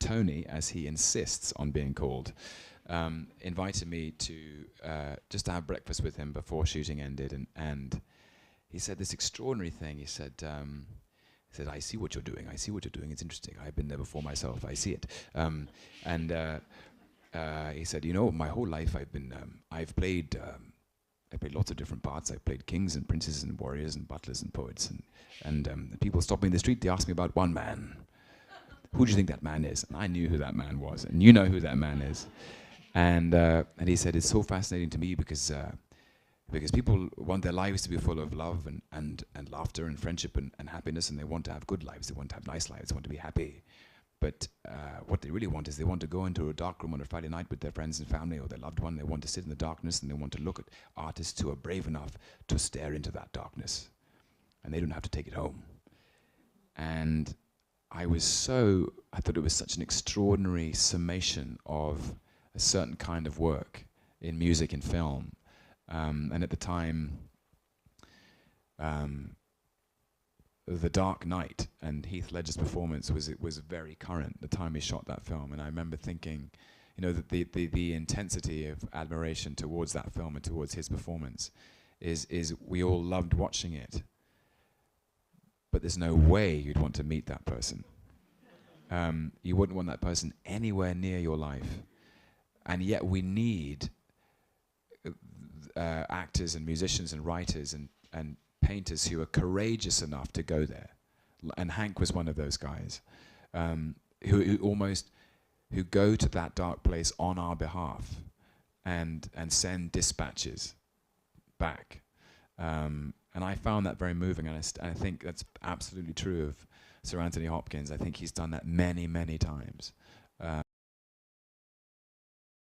Tony, as he insists on being called, invited me to just to have breakfast with him before shooting ended, and he said this extraordinary thing. He said, "I see what you're doing. I see what you're doing. It's interesting. I've been there before myself. I see it." And he said, "You know, my whole life I've played lots of different parts. I've played kings and princes and warriors and butlers and poets, and people stop me in the street. They ask me about one man. Who do you think that man is?" And I knew who that man was, and you know who that man is. And he said, "It's so fascinating to me because people want their lives to be full of love and laughter and friendship and happiness, and they want to have good lives. They want to have nice lives. They want to be happy. But what they really want is they want to go into a dark room on a Friday night with their friends and family or their loved one. They want to sit in the darkness, and they want to look at artists who are brave enough to stare into that darkness. And they don't have to take it home." And I thought it was such an extraordinary summation of a certain kind of work in music and film. And at the time, The Dark Knight and Heath Ledger's performance was very current the time he shot that film. And I remember thinking, you know, that the intensity of admiration towards that film and towards his performance is we all loved watching it. But there's no way you'd want to meet that person. You wouldn't want that person anywhere near your life. And yet we need actors and musicians and writers and painters who are courageous enough to go there. And Hank was one of those guys who go to that dark place on our behalf and send dispatches back. And I found that very moving, and I think that's absolutely true of Sir Anthony Hopkins. I think he's done that many, many times.